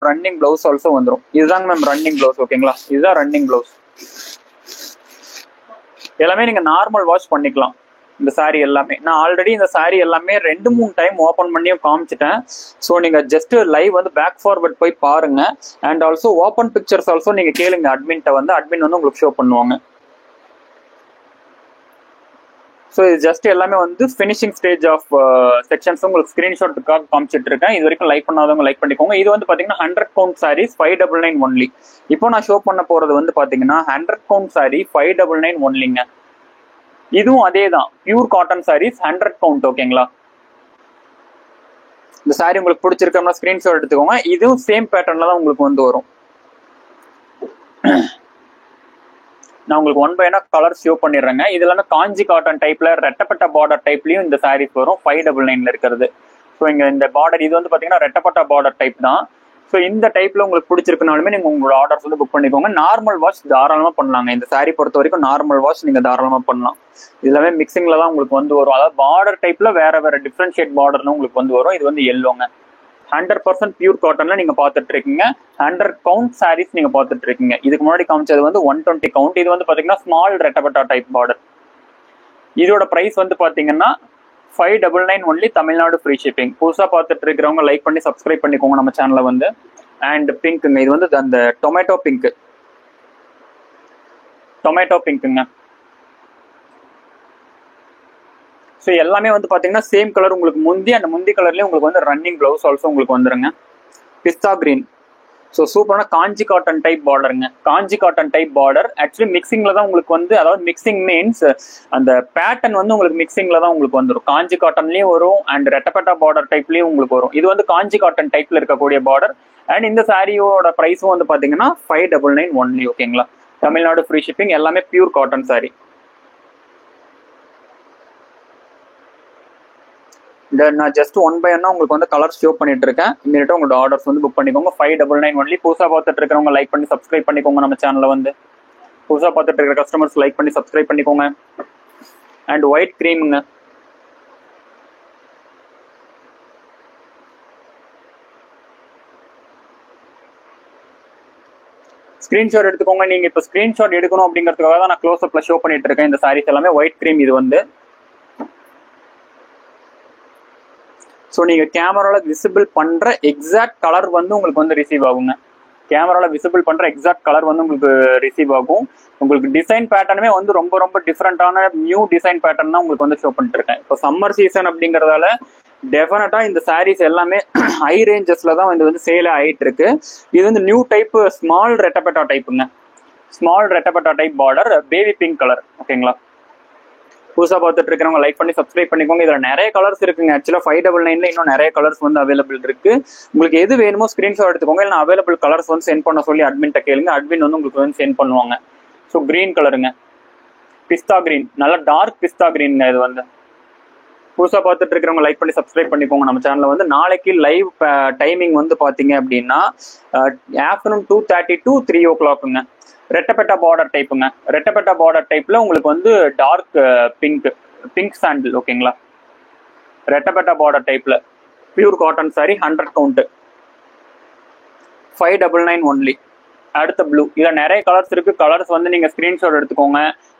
Running blouse also வந்துடும். இதுதாங்க ma'am running blouse. ஓகேங்களா, இதுதான் ரன்னிங் பிளவுஸ். எல்லாமே நீங்க நார்மல் வாஷ் பண்ணிக்கலாம். இந்த சாரி எல்லாமே நான் ஆல்ரெடி இந்த சாரி எல்லாமே 2-3 டைம் ஓபன் பண்ணியும் காமிச்சிட்டேன். ஸோ நீங்க ஜஸ்ட் லைவ் வந்து பேக் ஃபார்வர்ட் போய் பாருங்க. And also open pictures also நீங்க கேளுங்க அட்மின்ட்ட வந்து, அட்மின் வந்து உங்களுக்கு ஷோ பண்ணுவாங்க. ஸோ இது ஜஸ்ட் எல்லாமே வந்து ஃபினிஷிங் ஸ்டேஜ் ஆஃப் செக்ஷன்ஸ் உங்களுக்கு ஸ்கிரீன்ஷாட்டுக்காக காமிச்சிட்டு இருக்கேன். இது வரைக்கும் லைக் பண்ணாதவங்க லைக் பண்ணிக்கோங்க. இது வந்து பாத்தீங்கன்னா 100 கவுண்ட் சாரீஸ் 599 ஒன்லி. இப்போ நான் ஷோ பண்ண போறது வந்து பாத்தீங்கன்னா 100 கவுண்ட் சாரி 599 ஒன்லிங்க. இதுவும் அதே தான், பியூர் காட்டன் சாரீஸ் 100 கவுண்ட். ஓகேங்களா, இந்த சாரி உங்களுக்கு பிடிச்சிருக்கோம்னா ஸ்கிரீன்ஷாட் எடுத்துக்கோங்க. இதுவும் சேம் பேட்டர்ன்ல தான் உங்களுக்கு வந்து வரும். நான் உங்களுக்கு ஒன் பைனா கலர் ஷோ பண்ணிடுறேங்க. இது எல்லாமே காஞ்சி காட்டன் டைப்ல ரெட்டப்பட்ட பார்டர் டைப்லயும் இந்த சாரீஸ் வரும் 599 இருக்கிறது. ஸோ இங்க இந்த பார்டர் இது வந்து பாத்தீங்கன்னா ரெட்டப்பட்ட பார்டர் டைப் தான். ஸோ இந்த டைப்ல உங்களுக்கு பிடிச்சிருக்குனாலுமே நீங்க உங்களோட ஆர்டர்ஸ் வந்து புக் பண்ணிக்கோங்க. நார்மல் வாஷ் தாராளமா பண்ணலாங்க. இந்த சாரி பொறுத்த வரைக்கும் நார்மல் வாஷ் நீங்க தாராளமா பண்ணலாம். எல்லாமே மிக்சிங்ல தான் உங்களுக்கு வந்து வரும். அதாவது பார்டர் டைப்ல வேற வேற டிஃபரன்ஷியேட் பார்டர்னு உங்களுக்கு வந்து வரும். இது வந்து எல்லோங்க. 100% பியூர் காட்டன்ல நீங்க பாத்துட்டு இருக்கீங்க. 100 கவுண்ட் சாரீஸ் நீங்க பாத்துட்டு இருக்கீங்க. இதுக்கு முன்னாடி காமிச்சது வந்து 120 கவுண்ட். இது வந்து பாத்தீங்கன்னா ஸ்மால் ரெட்டப்பட்டா டைப் பார்டர். இதோட பிரைஸ் வந்து பாத்தீங்கன்னா 599 ஒன்லி, தமிழ்நாடு ஃப்ரீ ஷிப்பிங். புதுசா பார்த்துட்டு இருக்கிறவங்க லைக் பண்ணி சப்ஸ்கிரைப் பண்ணிக்கோங்க நம்ம சேனலை வந்து. அண்ட் பிங்க்குங்க, இது வந்து அந்த டொமேட்டோ பிங்க்குங்க. ஸோ எல்லாமே வந்து பாத்தீங்கன்னா சேம் கலர் உங்களுக்கு முந்தி, அந்த முந்தி கலர்லயே உங்களுக்கு வந்து ரன்னிங் பிளவுஸ் ஆல்சோ உங்களுக்கு வந்துருங்க. பிஸ்தா கிரீன். ஸோ சூப்பரான காஞ்சி காட்டன் டைப் பார்டருங்க. காஞ்சி காட்டன் டைப் பார்டர் ஆக்சுவலி மிக்சிங்ல தான் உங்களுக்கு வந்து, அதாவது மிக்சிங் மீன்ஸ் அந்த பேட்டர்ன் வந்து உங்களுக்கு மிக்சிங்ல தான் உங்களுக்கு வந்துடும். காஞ்சி காட்டன்லயும் வரும் அண்ட் ரெட்டப்பட்டா பார்டர் டைப்லயும் உங்களுக்கு வரும். இது வந்து காஞ்சி காட்டன் டைப்ல இருக்கக்கூடிய பார்டர். அண்ட் இந்த சாரியோட பிரைஸும் வந்து பாத்தீங்கன்னா 599 ஒன்லி. ஓகேங்களா, தமிழ்நாடு ஃப்ரீ ஷிப்பிங். எல்லாமே பியூர் காட்டன் சாரி. இந்த நான் ஜஸ்ட் ஒன் பை ஒன்னா உங்களுக்கு வந்து கலர் ஷோ பண்ணிட்டு இருக்கேன். இமீடியட்டா உங்களோட ஆர்டர்ஸ் வந்து புக் பண்ணிக்கோங்க. 599 ஒன்லி. புதுசா பார்த்துட்டு இருக்கிறவங்க லைக் பண்ணி சப்ஸ்கிரைப் பண்ணிக்கோங்க நம்ம சேனலை வந்து. புதுசா பார்த்துட்டு இருக்கிற கஸ்டமர்ஸ் லைக் பண்ணி சப்ஸ்கிரைப் பண்ணிக்கோங்க. அண்ட் ஒயிட் கிரீமுங்க. ஸ்கிரீன்ஷாட் எடுத்துக்கோங்க. நீங்க இப்ப ஸ்கிரீன்ஷாட் எடுக்கணும் அப்படிங்கிறதுக்காக தான் நான் க்ளோஸ் அப்ல ஷோ பண்ணிட்டு இருக்கேன். இந்த சாரீஸ் எல்லாமே ஒயிட் கிரீம். இது வந்து ஸோ நீங்க கேமரால விசிபிள் பண்ற எக்ஸாக்ட் கலர் வந்து உங்களுக்கு வந்து ரிசீவ் ஆகுங்க. கேமரால விசிபிள் பண்ற எக்ஸாக்ட் கலர் வந்து உங்களுக்கு ரிசீவ் ஆகும். உங்களுக்கு டிசைன் பேட்டர்னுமே வந்து ரொம்ப ரொம்ப டிஃப்ரெண்டான நியூ டிசைன் பேட்டர்ன் தான் உங்களுக்கு வந்து ஷோ பண்ணிட்டு இருக்கேன். இப்போ சம்மர் சீசன் அப்படிங்கறதால டெஃபினட்டா இந்த சாரீஸ் எல்லாமே ஹை ரேஞ்சஸ்ல தான் வந்து சேல் ஆயிட்டு இருக்கு. இது வந்து நியூ டைப் ஸ்மால் ரெட்டப்பட்டா டைப்புங்க. ஸ்மால் ரெட்டப்பட்டா type border, baby pink colour. ஓகேங்களா, புதுசா பார்த்துட்டு இருக்கிறவங்க லைக் பண்ணி சப்ஸ்கிரைப் பண்ணிக்கோங்க. இதுல நிறைய கலர்ஸ் இருக்குங்க. ஆக்சுவலா 599 இன்னும் நிறைய கலர்ஸ் வந்து அவைலபிள் இருக்கு. உங்களுக்கு எது வேணுமோ ஸ்கிரீன்ஷாட் எடுத்துக்கோங்க. இல்லை அவைலபிள் கலர்ஸ் வந்து சென்ட் பண்ண சொல்லி அட்மின்ட்ட கேளுங்க. அட்மின் வந்து உங்களுக்கு வந்து சென்ட் பண்ணுவாங்க. ஸோ கிரீன் கலருங்க, பிஸ்தா கிரீன், நல்லா டார்க் பிஸ்தா கிரீன்ங்க. இது வந்து புதுசா பார்த்துட்டு இருக்கிறவங்க லைக் பண்ணி சப்ஸ்கிரைப் பண்ணிக்கோங்க நம்ம சேனல்ல வந்து. நாளைக்கு லைவ் டைமிங் வந்து பாத்தீங்க அப்படின்னா ஆஃப்டர்நூன் 2:30 to 3 o'clockங்க. ரெட்டப்பட்டா பார்டர் டைப்புங்க. ரெட்டப்பட்டா பார்டர் டைப்ல உங்களுக்கு வந்து டார்க் பிங்க் சாண்டில். ஓகேங்களா, ரெட்டப்பட்டா பார்டர் டைப்ல pure cotton sorry 100 count 599 only. அடுத்த ப்ளூ. இதுல நிறைய கலர்ஸ் இருக்கு. கலர்ஸ் வந்து நீங்க ஸ்கிரீன்ஷாட் எடுத்துக்கோங்க.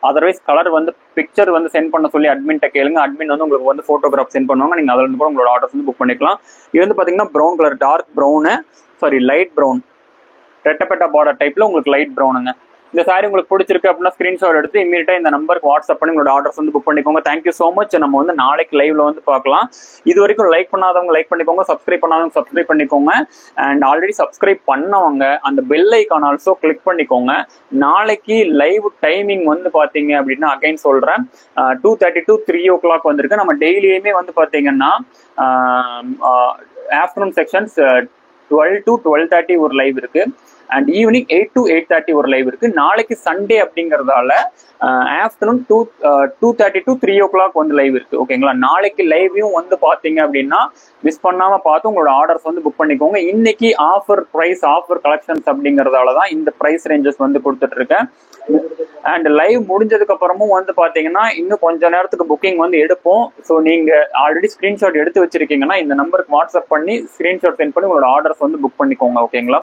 அதர்வைஸ் கலர் வந்து பிக்சர் வந்து சென்ட் பண்ண சொல்லி அட்மின்ட்ட கேளுங்க. அட்மின் வந்து உங்களுக்கு வந்து போட்டோகிராஃப் சென்ட் பண்ணுவாங்க. நீங்க அதுல இருந்து கூட உங்களோட ஆர்டர்ஸ் வந்து புக் பண்ணிக்கலாம். இது வந்து பாத்தீங்கன்னா brown colour, dark brown, sorry light brown. ரெட்டப்பட்டா பார்டர் டைப்ல உங்களுக்கு லைட் ப்ரௌனுங்க. இந்த சாரி உங்களுக்கு பிடிச்சிருக்கு அப்படின்னா ஸ்கிரீன்ஷாட் எடுத்து இமீடியட்டா இந்த நம்பருக்கு வாட்ஸ்அப் பண்ணி உங்களோட ஆர்டர்ஸ் வந்து புக் பண்ணிக்கோங்க. Thank you so much. நம்ம வந்து நாளைக்கு லைவ்ல வந்து பார்க்கலாம். இது வரைக்கும் லைக் பண்ணாதவங்க லைக் பண்ணிக்கோங்க, சப்ஸ்கிரைப் பண்ணாதவங்க சப்ஸ்கிரைப் பண்ணிக்கோங்க. அண்ட் ஆல்ரெடி சப்ஸ்கிரைப் பண்ணவங்க அந்த பெல் ஐக்கான் ஆல்சோ கிளிக் பண்ணிக்கோங்க. நாளைக்கு லைவ் டைமிங் வந்து பாத்தீங்க அப்படின்னா அகைன் சொல்றேன், 2:30 to 3 o'clock வந்திருக்கு. நம்ம டெய்லியுமே வந்து பாத்தீங்கன்னா ஆஃப்டர்நூன் செக்ஷன்ஸ் 12 to 12:30 ஒரு லைவ் இருக்கு. அண்ட் ஈவினிங் 8 to 8:30 ஒரு லைவ் இருக்கு. நாளைக்கு சண்டே அப்படிங்கறதால ஆஃப்டர்நூன் 2:30 to 3 o'clock வந்து லைவ் இருக்கு. ஓகேங்களா, நாளைக்கு லைவையும் வந்து பாத்தீங்க அப்படின்னா மிஸ் பண்ணாம பார்த்து உங்களோட ஆர்டர்ஸ் வந்து புக் பண்ணிக்கோங்க. இன்னைக்கு ஆஃபர் பிரைஸ், ஆஃபர் கலெக்ஷன்ஸ் அப்படிங்கறதால தான் இந்த பிரைஸ் ரேஞ்சஸ் வந்து கொடுத்துட்டு இருக்கேன். அண்ட் லைவ் முடிஞ்சதுக்கு அப்புறமும் வந்து பாத்தீங்கன்னா இன்னும் கொஞ்ச நேரத்துக்கு புக்கிங் வந்து எடுப்போம். ஸோ நீங்க ஆல்ரெடி ஸ்கிரீன்ஷாட் எடுத்து வச்சிருக்கீங்கன்னா இந்த நம்பருக்கு வாட்ஸ்அப் பண்ணி ஸ்கிரீன்ஷாட் சென்ட் பண்ணி உங்களோட ஆர்டர்ஸ் வந்து புக் பண்ணிக்கோங்க. ஓகேங்களா?